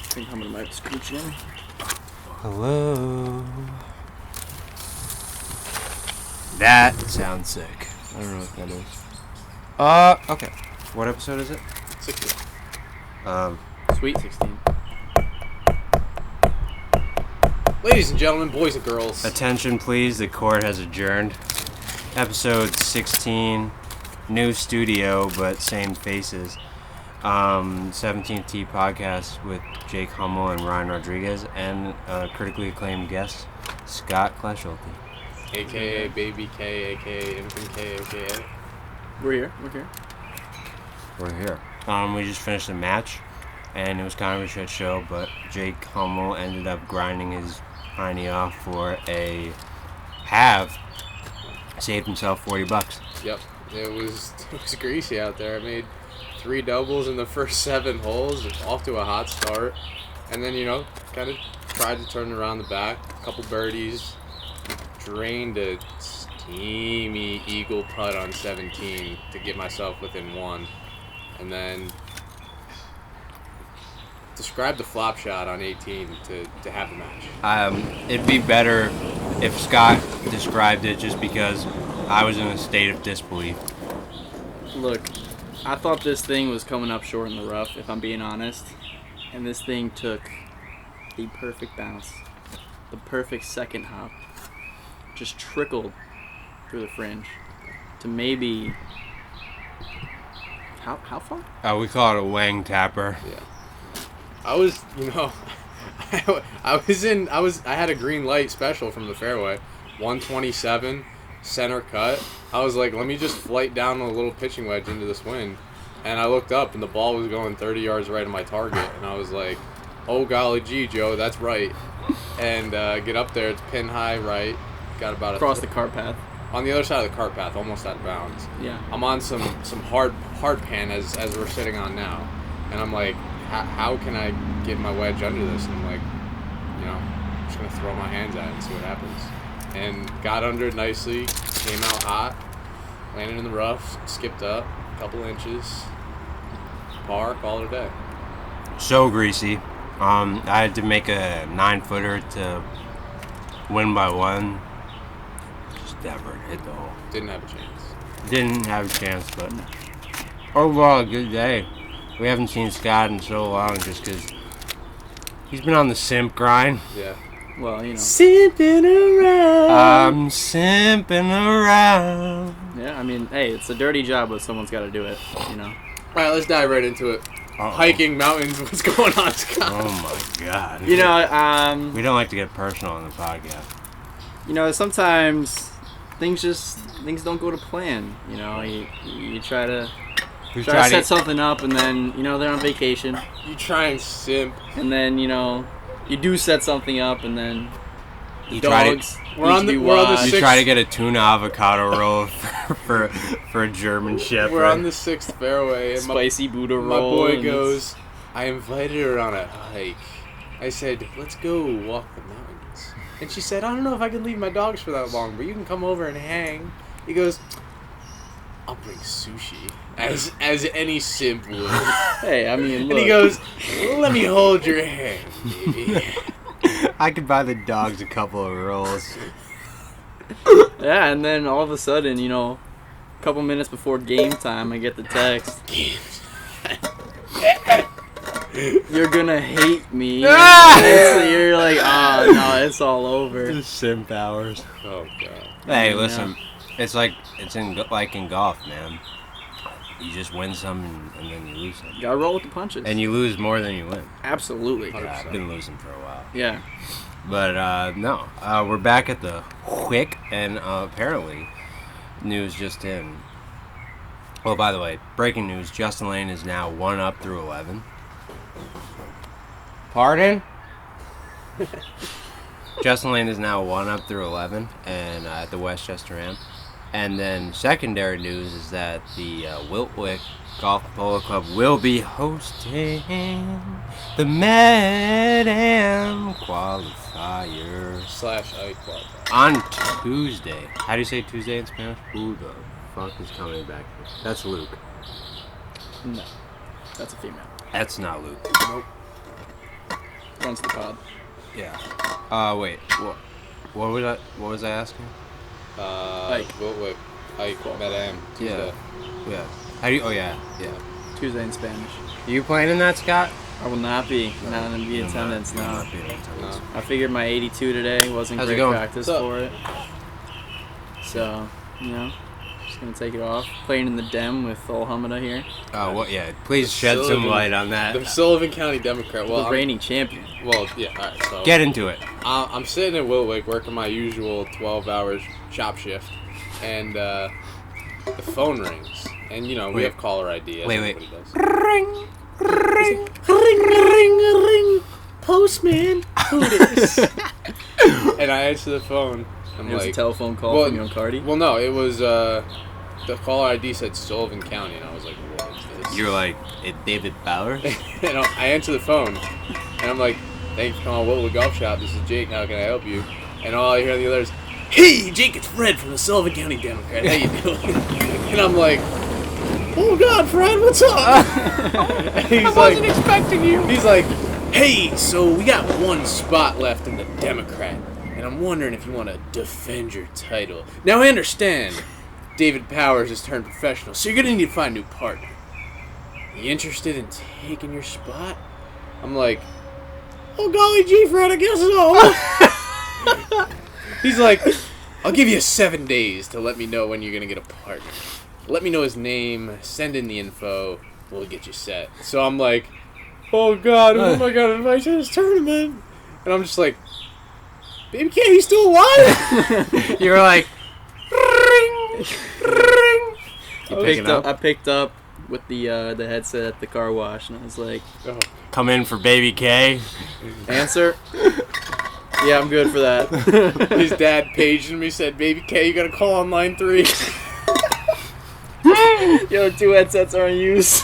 think I'm gonna scooch in. Hello. That sounds sick. I don't know what that is. Okay. What episode is it? 16. Sweet 16. Ladies and gentlemen, boys and girls. Attention, please. The court has adjourned. Episode 16. New studio, but same faces. 17th Tee podcast with Jake Hummel and Ryan Rodriguez, and a critically acclaimed guest, Scott Kleschulte. AKA Baby K, AKA Infant K, AKA. We're here. We're here. We just finished a match, and it was kind of a shit show, but Jake Hummel ended up grinding his hiney off for a halve. Saved himself $40. Yep. It was greasy out there. I made 3 doubles in the first 7 holes, off to a hot start. And then, kind of tried to turn around the back. A couple birdies. Drained a steamy eagle putt on 17 to get myself within 1. And then describe the flop shot on 18 to have the match. It'd be better if Scott described it, just because I was in a state of disbelief. Look, I thought this thing was coming up short in the rough, if I'm being honest. And this thing took the perfect bounce. The perfect second hop. Just trickled through the fringe to maybe... How far? We call it a wang tapper. Yeah. I was, I had a green light special from the fairway. 127, center cut. I was like, let me just flight down a little pitching wedge into this wind. And I looked up, and the ball was going 30 yards right of my target. And I was like, oh, golly gee, Joe, that's right. And get up there, it's pin high right. Got about across the cart path. On the other side of the cart path, almost out of bounds. Yeah. I'm on some hard pan as we're sitting on now. And I'm like, how can I get my wedge under this? And I'm like, I'm just going to throw my hands at it and see what happens. And got under it nicely, came out hot, landed in the rough, skipped up a couple inches, par, call it a day. So greasy. I had to make a 9-footer to win by 1. Just never hit the hole. Didn't have a chance. Didn't have a chance, but overall, a good day. We haven't seen Scott in so long, just because he's been on the simp grind. Yeah. Well, Simping around. I'm simping around. Yeah, I mean, hey, it's a dirty job, but someone's got to do it, All right, let's dive right into it. Uh-oh. Hiking, mountains, what's going on, Scott? Oh, my God. We don't like to get personal on the podcast. Sometimes things don't go to plan. You try to set something up, and then, they're on vacation. You try and simp. And then, you do set something up, and then you dogs try to get a tuna avocado roll for a German Shepherd. We're on the 6th fairway. And spicy Buddha roll. My boy goes, I invited her on a hike. I said, let's go walk the mountains. And she said, I don't know if I can leave my dogs for that long, but you can come over and hang. He goes, I'll bring sushi. As any simp would. Hey, I mean, look. And he goes, let me hold your hand, baby. I could buy the dogs a couple of rolls. Yeah, and then all of a sudden, a couple minutes before game time, I get the text. You're gonna hate me. You're like, oh, no, it's all over. Just simp hours. Oh, God. Hey, listen. It's like in golf, man. You just win some and then you lose some. You gotta roll with the punches. And you lose more than you win. Absolutely. Yeah, I've been losing for a while. Yeah. But, no. We're back at the Quick, and apparently news just in. Well, by the way, breaking news. Justin Lane is now 1 up through 11. Pardon? Justin Lane is now 1 up through 11 and at the Westchester Ramp. And then secondary news is that the Wiltwick Golf Polo Club will be hosting the Med-Am qualifier /I qualifier on Tuesday. How do you say Tuesday in Spanish? Who the fuck is coming back here? That's Luke. No, that's a female. That's not Luke. Nope. fronts the pod. Yeah. Wait. What was I asking? Ike. Ike, Madame. Yeah. Yeah. How do you? Oh yeah. Yeah. Tuesday in Spanish. Are you playing in that, Scott? I will not be. Not in the attendance You'll now. not be in attendance. No. I figured my 82 today wasn't How's it great going? practice What's up? for it. So, just gonna take it off. Playing in the Dem with Ol Hamada here. Oh, what? Yeah. Please shed some light on that. The Sullivan County Democrat. Well, the reigning champion. Well, yeah. All right. So Get into it. I'm sitting in Wilwick working my usual 12-hour shop shift, and the phone rings, and we Wait. have caller ID. As Wait. everybody does. Ring. Ring. Postman. Who this? And I answer the phone. I'm It was a like, telephone call well, from Young Cardi. well, no, it was the caller ID said Sullivan County, and I was like, what is this? You're like, it's David Bowers? And I answer the phone, and I'm like, thanks for calling Wilwood Golf Shop. This is Jake. How can I help you? And all I hear on the other is, hey, Jake, it's Fred from the Sullivan County Democrat. How you doing? And I'm like, oh, God, Fred, what's up? I wasn't expecting you. He's like, hey, so we got one spot left in the Democrat, and I'm wondering if you want to defend your title. Now, I understand David Powers has turned professional, so you're going to need to find a new partner. You interested in taking your spot? I'm like, oh, golly gee, Fred, I guess so. He's like, I'll give you 7 days to let me know when you're going to get a partner. Let me know his name, send in the info, we'll get you set. So I'm like, oh, God, who am I going to invite to this tournament? And I'm just like, Baby K, you still alive? You're like, ring. I picked up with the headset at the car wash, and I was like, Oh. Come in for Baby K. answer? Yeah, I'm good for that. His dad paged me, said, Baby K, you got to call on line 3. Yo, 2 headsets are in use.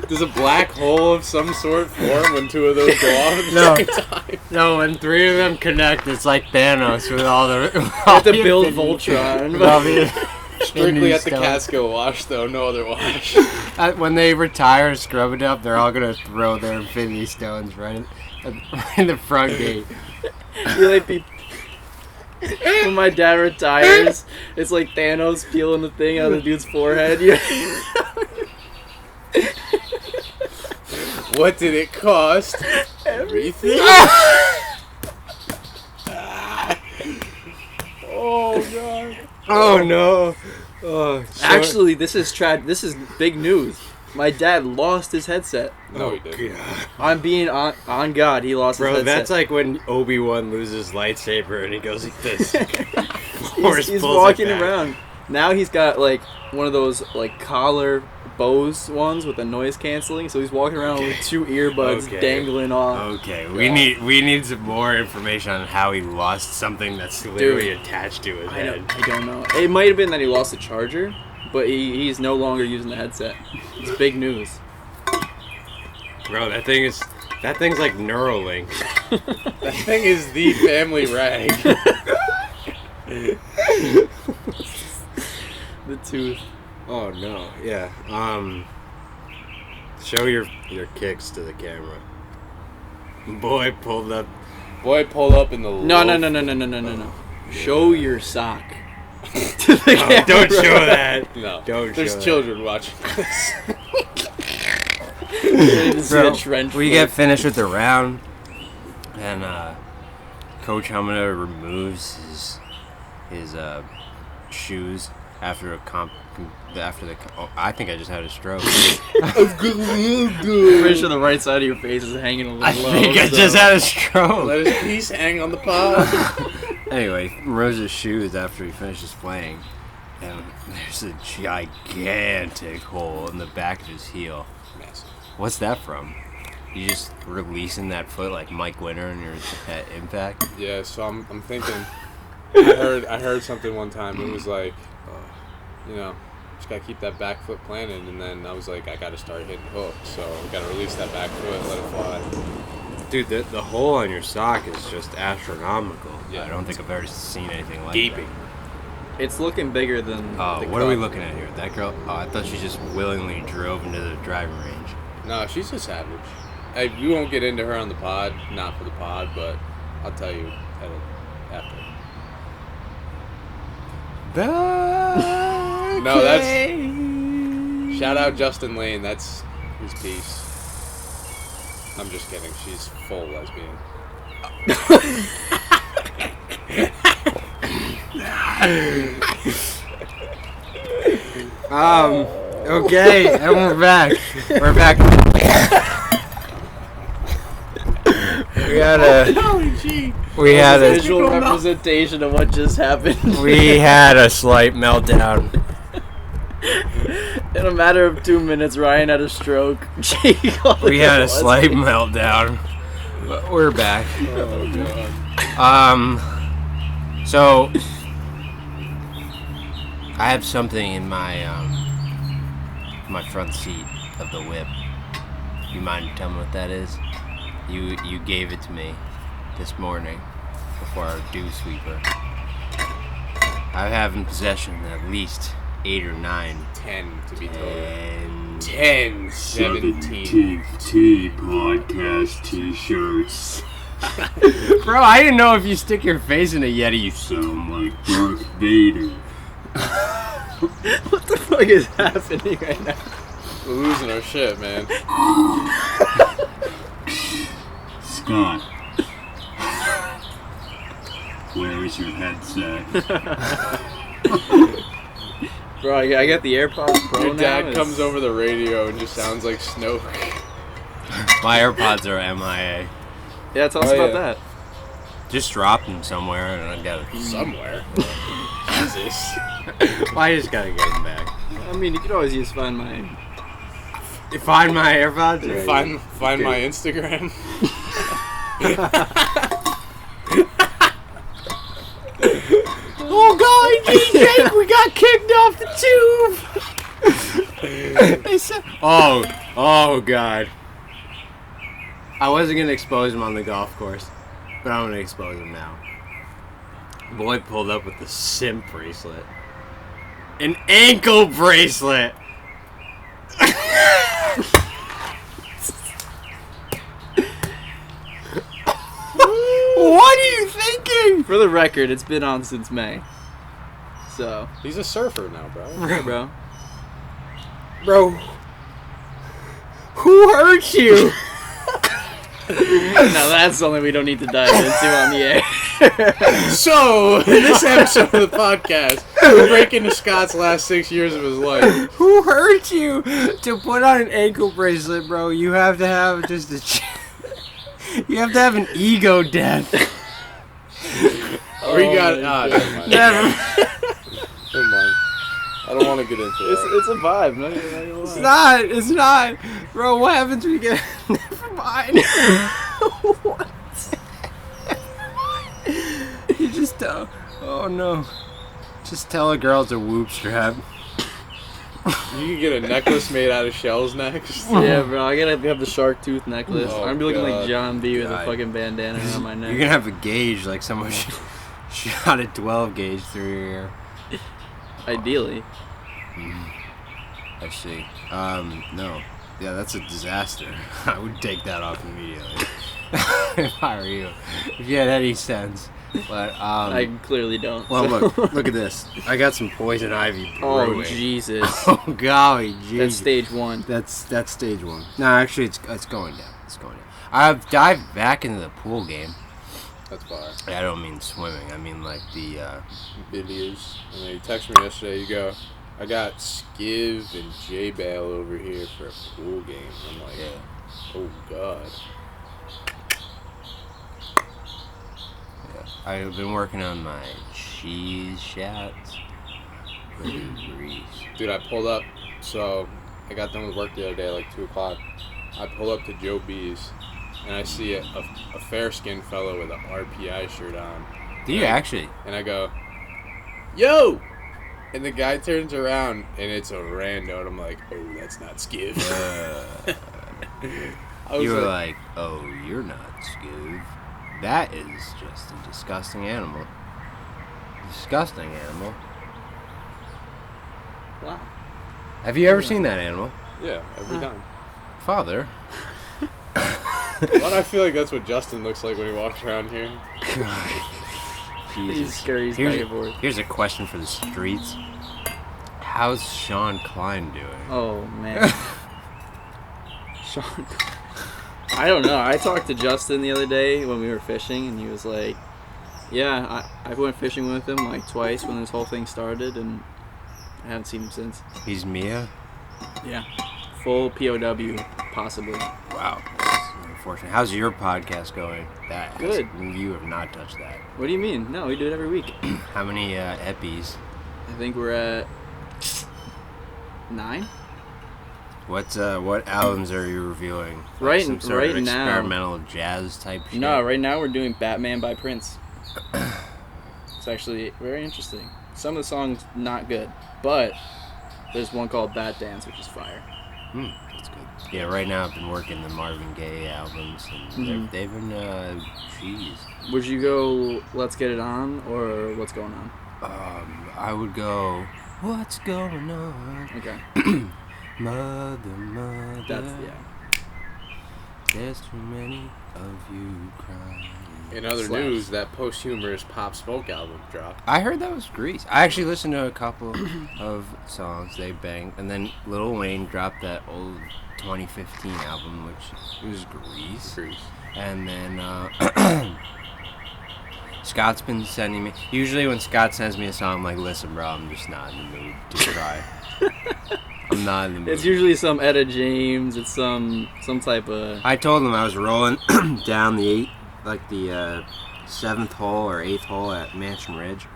Does a black hole of some sort form when 2 of those go off at the No. same time? No, when 3 of them connect, it's like Thanos with all the. I have to build Voltron. Strictly at the Casco wash, though, no other wash. When they retire, scrub it up, they're all gonna throw their Infinity Stones right in the front gate. When my dad retires, it's like Thanos peeling the thing out of the dude's forehead. What did it cost? Everything. Oh, God. Oh no! Oh, Actually, this is big news. My dad lost his headset. No, he didn't. I'm being on God. He lost his bro, headset. that's like when Obi-Wan loses lightsaber and he goes like this. he's walking around. Now he's got like one of those like collar Bose ones with the noise canceling, so he's walking around with 2 earbuds dangling off. Okay, we need some more information on how he lost something that's literally attached to his head. I don't know. It might have been that he lost the charger, but he's no longer using the headset. It's big news. Bro, that thing's like Neuralink. That thing is the family rag. The tooth. Oh no, yeah. Show your kicks to the camera. Boy pulled up. Boy, pull up in the No. Show your sock. To the camera. Don't show that. No. Don't There's show children watching this. Bro, trench we foot. get finished with the round, and Coach Hamada removes his shoes after I think I just had a stroke. Pretty sure the right side of your face is hanging a little I low. think I just had a stroke. Let his piece hang on the pod. Anyway, he removes his shoes after he finishes playing, and there's a gigantic hole in the back of his heel. Massive. What's that from? You just releasing that foot like Mike Winter in your at Impact? Yeah, so I'm thinking. I heard something one time. It was like, just gotta keep that back foot planted. And then I was like, I gotta start hitting hooks. So I gotta release that back foot, let it fly. Dude, the hole on your sock is just astronomical. Yeah. I don't think I've ever seen anything like Gaping. that. It's looking bigger than. Oh, the what are we cup. looking at here? That girl? Oh, I thought she just willingly drove into the driving range. No, she's a savage. We won't get into her on the pod, not for the pod, but I'll tell you after. No, that's... Shout out Justin Lane. That's his piece. I'm just kidding. She's full lesbian. Okay, and we're back. We're back. We had a visual representation of what just happened. We had a slight meltdown. In a matter of 2 minutes, Ryan had a stroke. We had a slight meltdown. But we're back. Oh, God. So I have something in my front seat of the whip. You mind telling me what that is? You gave it to me this morning before our dew sweeper. I have in possession at least 8 or 9. 10 to be total. 10. 17. T podcast t-shirts. Bro, I didn't know if you stick your face in a Yeti. You sound like Darth Vader. What the fuck is happening right now? We're losing our shit, man. Scott. Where is your headset? Bro, I got the AirPods Pro Your now. dad comes over the radio and just sounds like Snoke. My AirPods are MIA. Yeah, tell us Oh, about yeah. that. Just dropped them somewhere and I got it. Somewhere. Jesus. I just gotta get them back. I mean, you could always use Find My... You find my AirPods? Or Find my Instagram. Oh god, DJ, we got kicked off the tube! They said, oh god. I wasn't gonna expose him on the golf course, but I'm gonna expose him now. Boy pulled up with the Simp bracelet. An ankle bracelet! What are you thinking? For the record, it's been on since May. So, He's a surfer now, bro. hey, bro. Bro, who hurt you? Now that's something we don't need to dive into on the air. So, in this episode of the podcast, we're breaking into Scott's last 6 years of his life. Who hurt you to put on an ankle bracelet, bro? You have to have just a... You have to have an ego death. Or you got... never mind. Never. Never mind. I don't want to get into it. It's a vibe. Not gonna lie. It's not. It's not. Bro, what happens when you get... Never mind. What? You just tell... Oh, no. Just tell a girl it's a whoop strap. You can get a necklace made out of shells next. Yeah, bro. I gotta have the shark tooth necklace. Oh, I'm gonna be looking God. like John B with God. a fucking bandana around my neck. You're gonna have a gauge like someone shot a 12 gauge through your ear. Ideally. I see. No. Yeah, that's a disaster. I would take that off immediately. If I were you. If you had any sense. But, I clearly don't. well, so. look at this. I got some poison ivy Oh, brewing. Jesus. Oh, golly, Jesus. That's stage 1. That's stage 1. No, actually, it's going down. It's going down. I've dived back into the pool game. That's fire. I don't mean swimming. I mean like the Videos. And then you text me yesterday, you go, I got Skiv and J-Bale over here for a pool game. I'm like, oh, God. I've been working on my cheese shots. Grease. Dude, I pulled up. So, I got done with work the other day, like 2 o'clock. I pull up to Joe B's, and I see a fair-skinned fellow with an RPI shirt on. Do you actually? And I go, yo! And the guy turns around, and it's a rando, and I'm like, oh, that's not Skiv. I was You were like, oh, you're not Scoob. That is just a disgusting animal. Disgusting animal. Wow. Have you ever seen that animal? yeah, every time. Father. Why do I feel like that's what Justin looks like when he walks around here? He's Jesus. scary. He's Here's, bored. here's a question for the streets. How's Sean Klein doing? Oh man. Sean. I don't know. I talked to Justin the other day when we were fishing, and he was like, "Yeah, I went fishing with him like twice when this whole thing started, and I haven't seen him since." He's Mia? Yeah, full POW, possibly. Wow. That's unfortunate. How's your podcast going? Good. You have not touched that. What do you mean? No, we do it every week. How many epis? I think we're at 9. What albums are you reviewing? Like Right- some sort right of now- experimental jazz type shit? No, right now we're doing Batman by Prince. It's actually very interesting. Some of the songs not good, but there's one called Bat Dance, which is fire. That's good. Yeah, right now I've been working the Marvin Gaye albums, and they've been, jeez. Would you go Let's Get It On or What's Going On? I would go, what's going on? Okay. Mother, That's, yeah. there's too many of you crying. In other Slaps. news, that posthumous Pop Smoke album dropped. I heard that was Grease. I actually listened to a couple of songs. They banged. And then Lil Wayne dropped that old 2015 album, which was Grease. And then Scott's been sending me... Usually when Scott sends me a song, I'm like, listen, bro, I'm just not in the mood to cry. I'm not in the mood. It's usually some Etta James. It's some type of... I told him I was rolling down the 7th hole or 8th hole at Mansion Ridge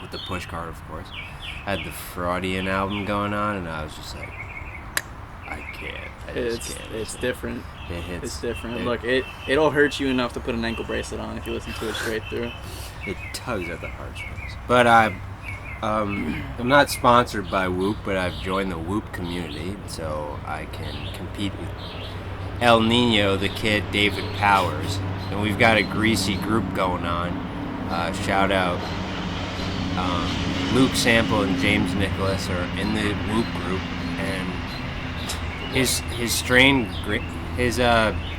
with the push cart, of course. Had the Freudian album going on, and I was just like, I can't. I just can't. It's different. It hits. It's different. Look, it'll hurt you enough to put an ankle bracelet on if you listen to it straight through. It tugs at the heartstrings. But I'm not sponsored by Whoop, but I've joined the Whoop community, so I can compete with El Nino, the kid, David Powers, and we've got a greasy group going on. Shout out Luke Sample and James Nicholas are in the Whoop group, and his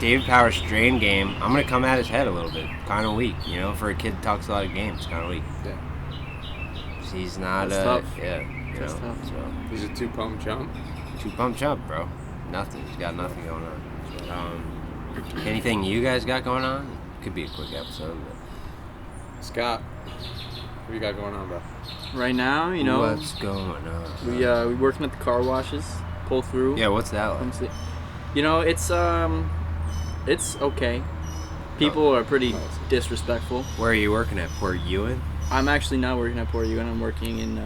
David Powers strain game, I'm gonna come at his head a little bit, kind of weak, for a kid that talks a lot of games, kind of weak. Yeah. He's not That's tough. yeah, That's tough. so He's a 2-pump chump. 2-pump chump, bro. Nothing. He's got nothing going on. Anything you guys got going on? Could be a quick episode. But... Scott, what you got going on, bro? Right now, what's going on? we working at the car washes. Pull through. Yeah, what's that like? It's okay. People are pretty disrespectful. Where are you working at? Port Ewan? I'm actually not working at Port Ewan. I'm working in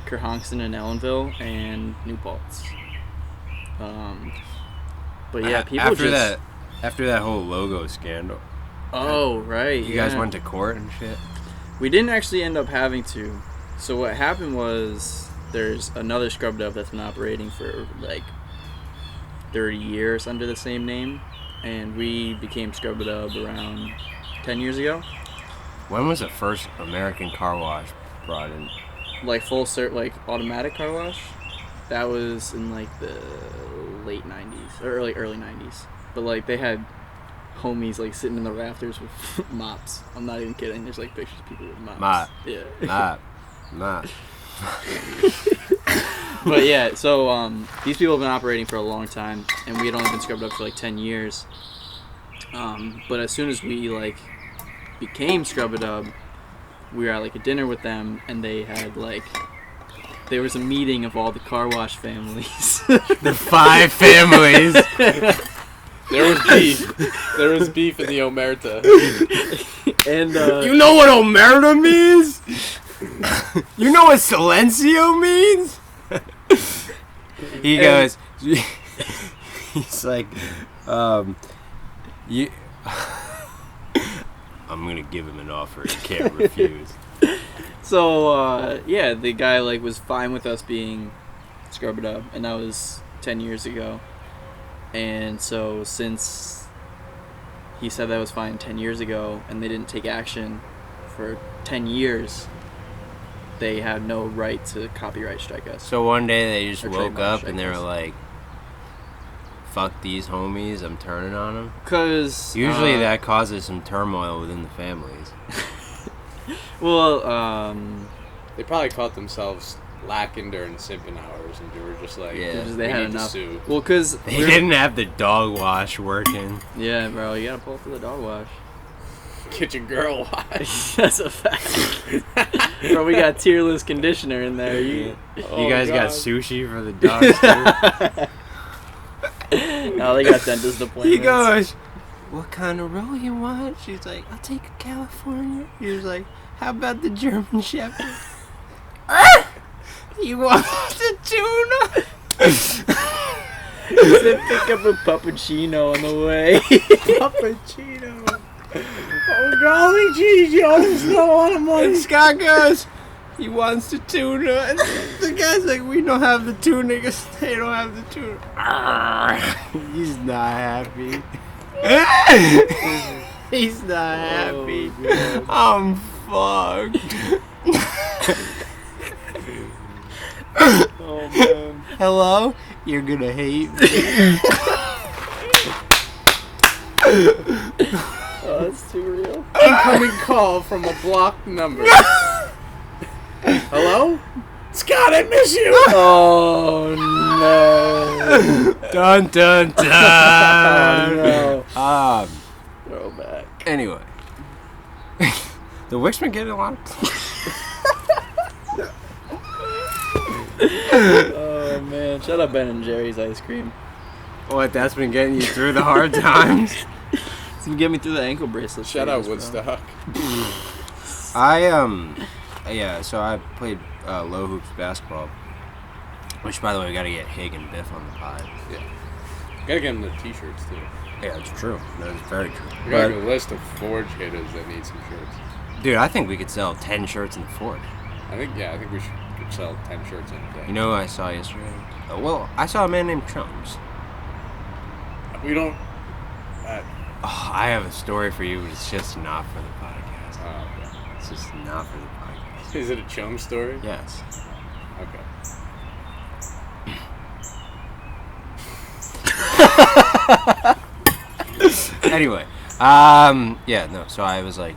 Kerhonkson and Ellenville and New Paltz. But yeah, people after that whole logo scandal. Oh, right. You guys went to court and shit? We didn't actually end up having to. So what happened was there's another scrub dub that's been operating for like 30 years under the same name, and we became scrub dub around 10 years ago. When was the first American car wash brought in? Like like automatic car wash? That was in like the late 90s, or early 90s. But like they had homies like sitting in the rafters with mops. I'm not even kidding. There's like pictures of people with mops. Mop. Yeah. Mop. But yeah, so these people have been operating for a long time, and we had only been scrubbed up for like 10 years. But as soon as we like became scrub dub, we were at like a dinner with them, and they had like there was a meeting of all the car wash families. The 5 families. There was beef. There was beef in the Omerta. And you know what Omerta means? You know what Silencio means? He goes, he's like, you. I'm gonna give him an offer he can't refuse. So yeah, the guy like was fine with us being scrubbed up, and that was 10 years ago. And so since he said that was fine 10 years ago, and they didn't take action for 10 years, they had no right to copyright strike us. So one day they just Or woke trademark up and they were strike us. like, fuck these homies, I'm turning on them. Because Usually that causes some turmoil within the families. Well, They probably caught themselves lacking during simping hours, and they were just like, Yeah. they we had need to enough. sue. Well, because They didn't have the dog wash working. Yeah, bro, you gotta pull for the dog wash. Get your girl washed. That's a fact. Bro, we got tearless conditioner in there. You Oh, guys got God. sushi for the dogs too? No, they got dentist appointments. He goes, what kind of roll you want? She's like, I'll take a California. He was like, how about the German Shepherd? You want the tuna? Said pick up a puppuccino on the way. Puppuccino. Oh, golly jeez, you owe us no lot of money. And Scott goes, he wants the tuna. And the guy's like, we don't have the tuna. He goes, they don't have the tuna. He's not happy. He's not happy. I'm fucked. Oh, man. Hello? You're gonna hate me. Oh, that's too real. Incoming call from a blocked number. Hello? Scott, I miss you. Oh, no. Dun dun dun. Oh, no. Throwback. Anyway. The Wick's been getting a lot of Oh, man. Shut up, Ben and Jerry's ice cream. What, that's been getting you through the hard times? It's gonna get me through the ankle bracelet. Shout out stages, bro. Woodstock. So I played low hoops basketball, which, by the way, we gotta get Hig and Biff on the pod. Yeah. Gotta get them the t-shirts, too. Yeah, it's true. That is very true. We got a list of Forge haters that need some shirts. Dude, I think we could sell 10 shirts in the Forge. I think we could sell 10 shirts in a day. You know who I saw yesterday? I saw a man named Chums. We don't... Oh, I have a story for you, but it's just not for the podcast. okay. It's just not for the podcast. Is it a chum story? Yes. Okay. Anyway, so I was like,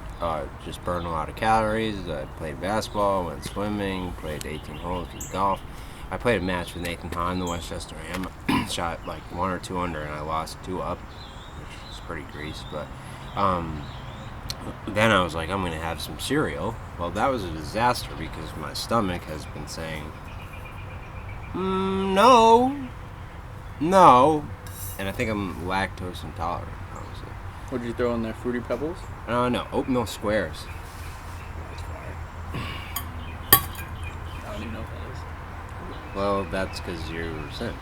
just burning a lot of calories. I played basketball, went swimming, played 18 holes, did golf. I played a match with Nathan Hahn in the Westchester Am. Shot like 1 or 2 under, and I lost 2 up, which was pretty greased. But then I was like, I'm gonna have some cereal. Well, that was a disaster because my stomach has been saying, no, and I think I'm lactose intolerant. Honestly. What did you throw in there? Fruity Pebbles? No, oatmeal squares. That's fire. I don't even know what that is. Well, that's because you're Simp.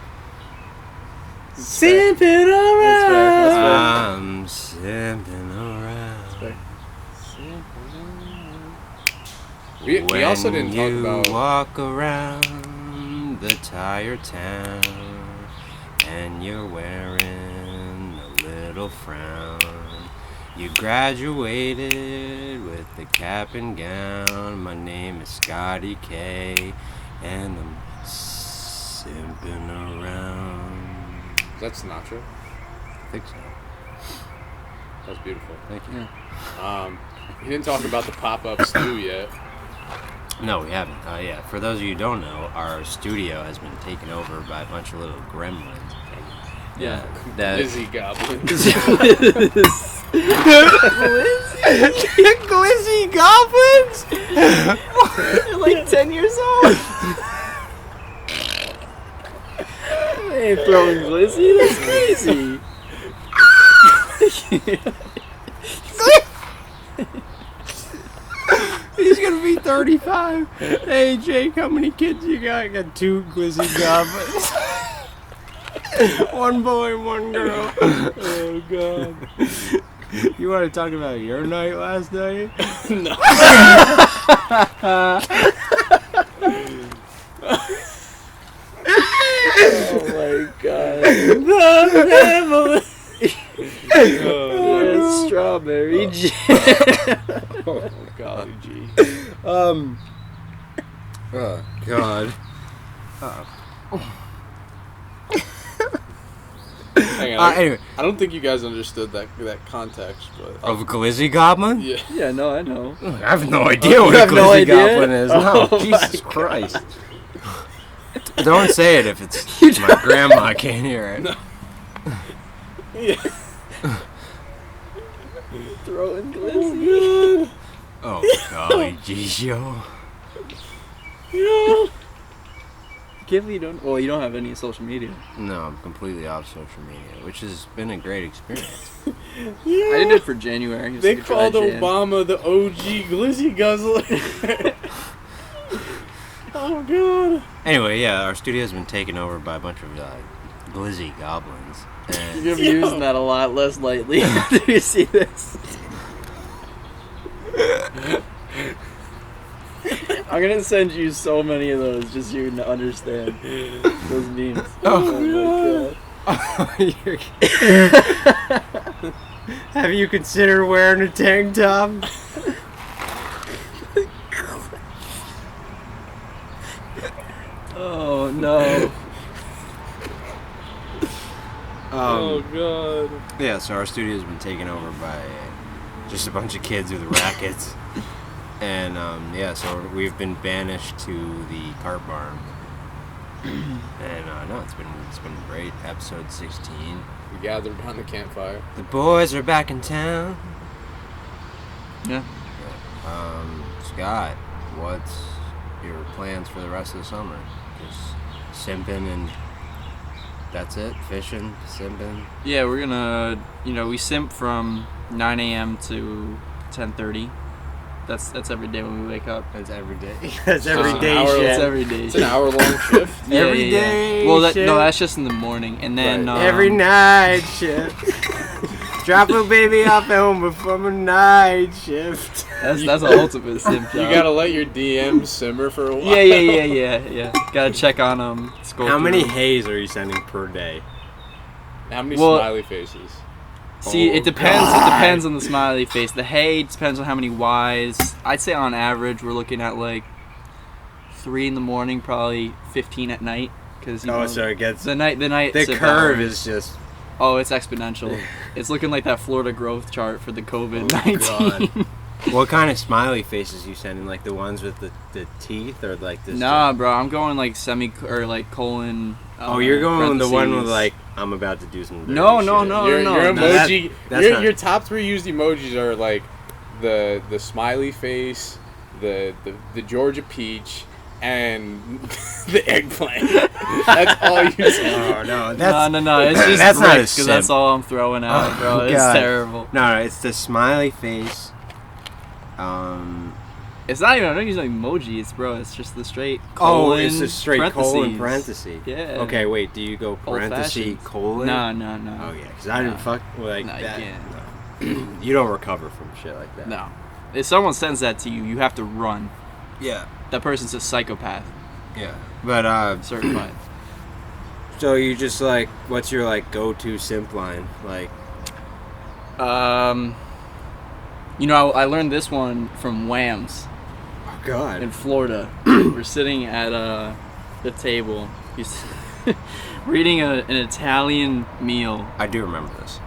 Simping That's fair. I'm simping around. Fair. We also didn't talk When about... you walk around the tired town and you're wearing a little frown. You graduated with the cap and gown. My name is Scotty K, and I'm simping around. That's Sinatra. I think so. That's beautiful. Thank you. We didn't talk about the pop-up stew yet. No, we haven't. For those of you who don't know, our studio has been taken over by a bunch of little gremlins. Yeah. Lizzie goblins. Glizzy goblins? You're like 10 years old. They ain't throwing glizzy. That's crazy. He's gonna be 35. Hey, Jake, how many kids you got? I got 2 glizzy goblins. 1 boy, 1 girl. Oh, God. You want to talk about your night last night? No. Oh, my God. That's strawberry jam. Oh, golly gee. Oh, God. Hang on. Anyway, I don't think you guys understood that context, but of Glizzy Goblin? yeah. Yeah, no, I know. I have no idea what You a have no Glizzy idea? Goblin is. No, Oh my Jesus God. Christ. Don't say it if it's my grandma can't hear it. No. Yeah. Throwing glizzy. Oh, golly, geez, yo. Yeah. Can't believe you don't. Well, you don't have any social media. No, I'm completely off social media, which has been a great experience. I did it for January. Just They like a dry called Jan. Obama the OG Glizzy Guzzler. Oh god. Anyway, yeah, our studio's been taken over by a bunch of Glizzy Goblins. And You're gonna be using that a lot less lightly after you see this. I'm gonna send you so many of those just so you can understand those memes. Oh, my god. have you considered wearing a tank top? Oh no. Oh god. Yeah, so our studio's been taken over by just a bunch of kids with rackets. And yeah, so we've been banished to the cart barn. And no, it's been great. Episode 16. We gathered around the campfire. The boys are back in town. Yeah. Scott, what's your plans for the rest of the summer? Just simping and that's it? Fishing, simping? Yeah, we're gonna, we simp from 9 a.m. to 10:30. That's every day when we wake up. That's every day. That's every every day day shit. It's every day. It's an hour-long shift. Yeah, Every yeah, yeah. day Well, shift. no, that's just in the morning, and then Right. Every night shift. Drop a baby off at home before a night shift. that's an ultimate simp job. You gotta let your DMs simmer for a while. Yeah. Gotta check on scroll How many through. hays are you sending per day? How many Well- smiley faces? See, Oh, it depends. God. It depends on the smiley face. The hey depends on how many Y's. I'd say on average we're looking at like 3 in the morning, probably 15 at night. Because it gets the night the sip curve hours. is just It's exponential. It's looking like that Florida growth chart for the COVID-19. God. What kind of smiley faces you sending? Like the ones with the teeth, or like this? Nah, bro, I'm going like colon. Oh, you're going with the one with parentheses. like I'm about to do some. Dirty No, shit. no, no. Your emoji. that's your, not- your top 3 used emojis are like the smiley face, the Georgia peach, and the eggplant. That's all you say. Oh no, that's No. It's just that's not a because that's simp. all I'm throwing out, bro. Oh, It's God. terrible. No, it's the smiley face. It's not even. I don't use an emoji. It's it's just the straight. Oh, Colon, it's a straight colon parenthesis. Yeah. Okay, wait. Do you go parenthesis Old-fashioned. colon? No. Oh yeah, because I didn't No. fuck like No, you that. can't. No. You don't recover from shit like that. No. If someone sends that to you, you have to run. Yeah. That person's a psychopath, Yeah. But certified. so you just like, what's your like go-to simp line? Like, I learned this one from Whams oh god. in Florida. We're sitting at the table. He's we're eating an Italian meal, I do remember this.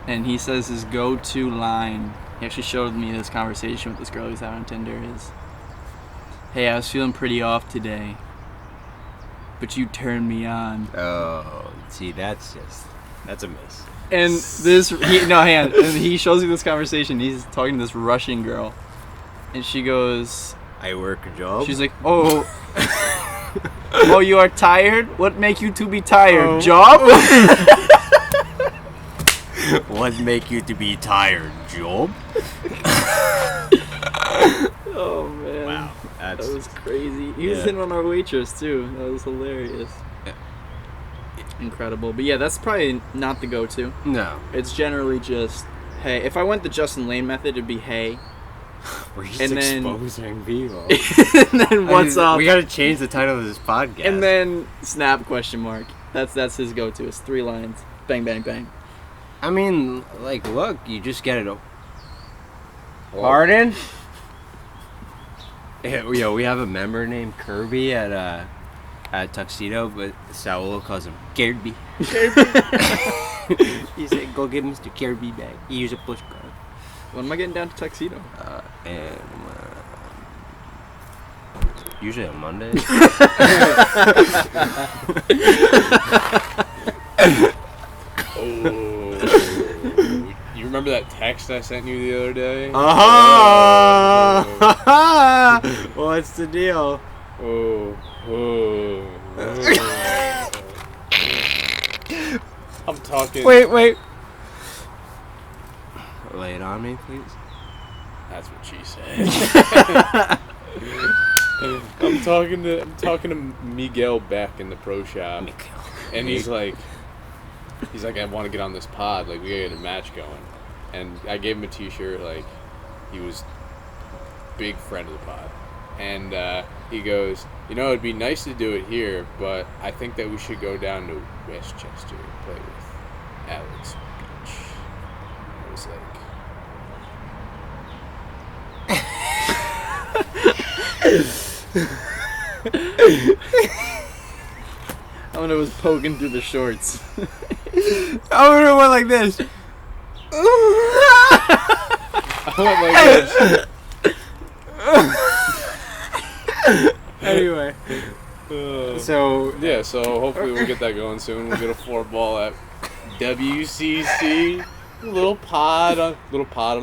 and he says his go-to line. He actually showed me this conversation with this girl he's having on Tinder. Is, "Hey, I was feeling pretty off today, but you turned me on." Oh, see, that's a miss. And hang on. And he shows me this conversation. He's talking to this Russian girl, and she goes, I work a job. she's like, "Oh, oh, you are tired? What make you to be tired? Oh. Job?" What make you to be tired, job? Oh man, Wow, that that's was crazy. He was Yeah. hitting on our waitress too. That was hilarious. Incredible. But yeah, that's probably not the go-to. no. It's generally just, hey. If I went the Justin Lane method, it'd be hey, We're just And then- exposing people. and then what's up, We gotta change the title of this podcast. and then snap question mark. That's his go-to. It's 3 lines. Bang, bang, bang. I mean, like, look, you just get it. Pardon? Yeah, we have a member named Kirby at tuxedo, but Saul calls him Kirby. He said, "Go get Mr. Kirby back. Here's a push card." When am I getting down to tuxedo? And usually on Monday. Oh, you remember that text I sent you the other day? What's the deal? Oh. I'm talking. Wait. Lay it on me, please. That's what she said. I'm talking to Miguel back in the pro shop, and he's like, I want to get on this pod. Like, we gotta get a match going. And I gave him a T-shirt. Like, he was big friend of the pod, and he goes, it'd be nice to do it here, but I think that we should go down to Westchester and play with Alex Beach. I was like. I when it was poking through the shorts. I would have went like this. I went like this. Anyway. So Hopefully we'll get that going soon. We'll get a 4-ball at WCC. Little pod on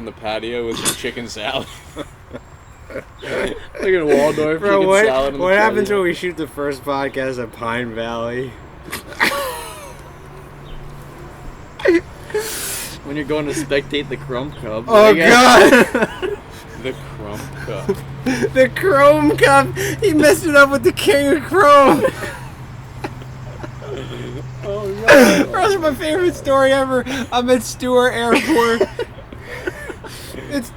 the patio with some chicken salad. Look at Waldorf Bro, chicken salad. what happens when we shoot the first podcast at Pine Valley? When you're going to spectate the Crumb Cup. Oh God! The Crumb Cup. The Chrome Cup. He messed it up with the King of Chrome. Oh God! That's my favorite story ever. I'm at Stewart Airport. It's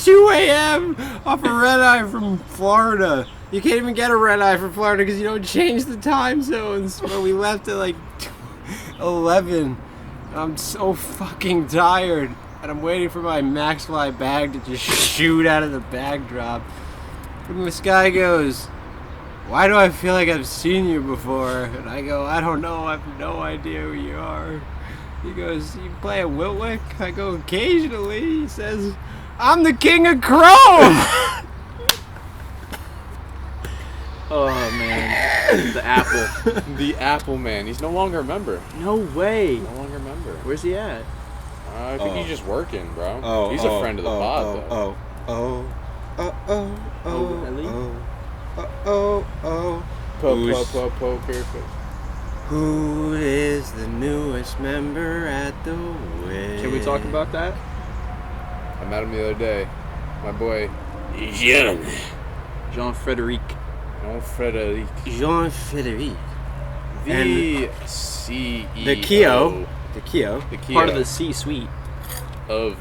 2 a.m. off a red eye from Florida. You can't even get a red eye from Florida because you don't change the time zones. But we left at like 11. I'm so fucking tired. And I'm waiting for my MaxFly bag to just shoot out of the bag drop. And this guy goes, "Why do I feel like I've seen you before?" And I go, "I don't know. I have no idea who you are." He goes, "You play at Wiltwick?" I go, "Occasionally." He says, "I'm the King of Chrome." Oh man, the apple. The Apple Man. He's no longer a member. No way. No longer a member. Where's he at? I think he's just working, bro. He's a friend of the pod, though. Poker. Who is the newest member at the Wiz? Can we talk about that? I met him the other day. My boy, Jean. Jean-Frédéric. Jean-Frédéric. Jean-Frédéric. The CEO. The Keo. Part of the C-suite. Of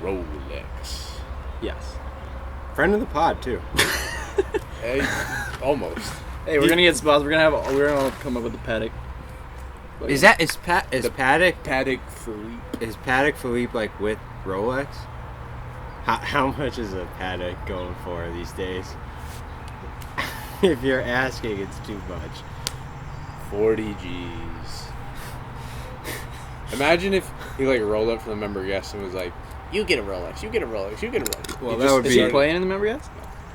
Rolex. Yes. Friend of the pod, too. Hey, almost. Hey, we're gonna get spots. We're gonna come up with a paddock. Is Paddock Philippe. Is Paddock Philippe like with Rolex? How much is a Paddock going for these days? If you're asking, it's too much. 40 G's. Imagine if he like rolled up for the member guest and was like, "You get a Rolex, you get a Rolex, you get a Rolex." Well, that would Is be. he playing in the member guest?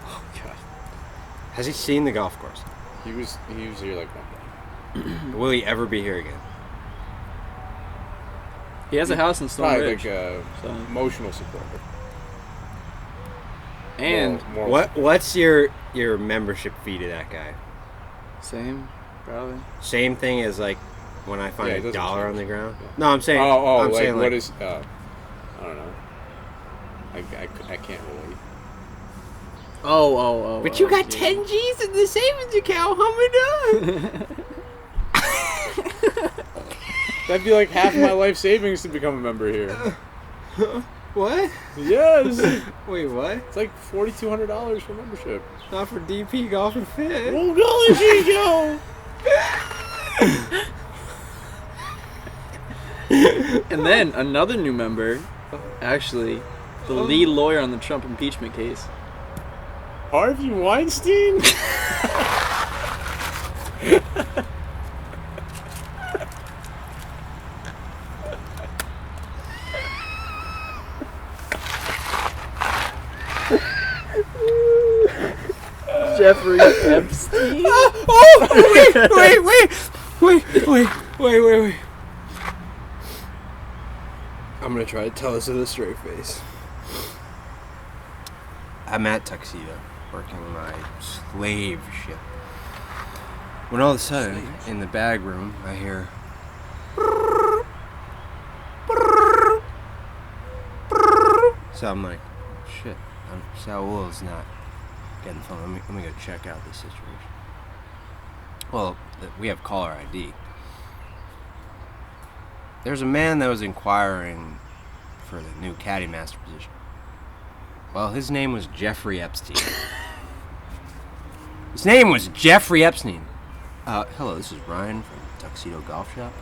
Oh God. Has he seen the golf course? He was here like one day. Will he ever be here again? He has a house in Stone Probably Ridge. like emotional support. And Moral What's your membership fee to that guy? same, probably. Same thing as like when I find Yeah, it a doesn't dollar on change. the ground. Yeah. No, I'm saying. I'm like saying what is? I don't know. I can't relate. Oh. But you got yeah. 10 G's in the savings account. How am I doing? That'd be like half my life savings to become a member here. What? Yes. Wait, what? It's like $4,200 for membership. Not for DP Golf and Fit. Oh, golly, Chico! And then another new member, actually, the lead lawyer on the Trump impeachment case. Harvey Weinstein? Jeffrey Epstein. Wait. I'm gonna try to tell this with a straight face. I'm at Tuxedo, working my slave ship. When all of a sudden, in the bag room, I hear... So I'm like, shit, Saul is not getting the phone. Let me go check out this situation. Well, we have caller ID. There's a man that was inquiring for the new caddy master position. Well, his name was Jeffrey Epstein. Hello, this is Ryan from Tuxedo Golf Shop.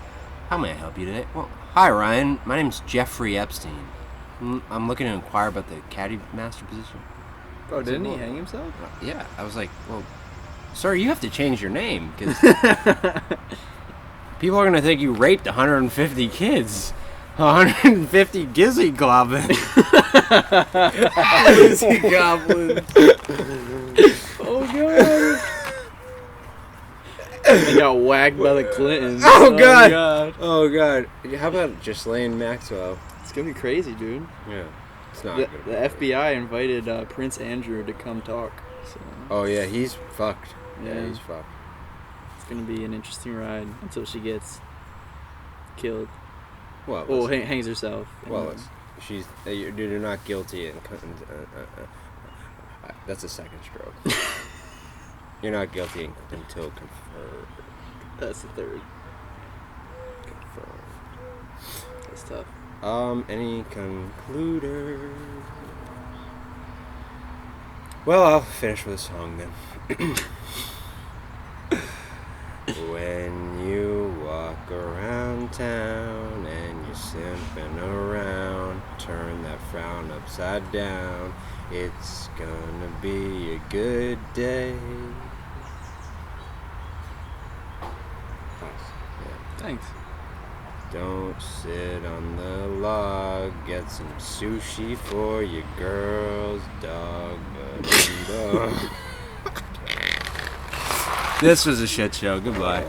How may I help you today? Well, hi Ryan, my name's Jeffrey Epstein. I'm looking to inquire about the caddy master position. Oh, didn't he hang himself? Yeah, I was like, well, sir, you have to change your name, because people are going to think you raped 150 kids. 150 Gizzy Goblins. Gizzy Goblins. Oh, God. They got whacked by the Clintons. Oh, God. Oh, God. How about Ghislaine Maxwell? It's going to be crazy, dude. Yeah. It's not The good. FBI invited Prince Andrew to come talk. So Oh, yeah, he's fucked. Yeah. He's fucked. it's going to be an interesting ride until she gets killed. Well, Well, hangs herself. Well, you're not guilty, and that's a second stroke. You're not guilty until confirmed. That's the third. Confirmed. That's tough. Any concluder? Well, I'll finish with a song then. When you walk around town and you're simping around, turn that frown upside down. It's gonna be a good day. Thanks. Don't sit on the log. Get some sushi for your girl's dog. This was a shit show. Goodbye.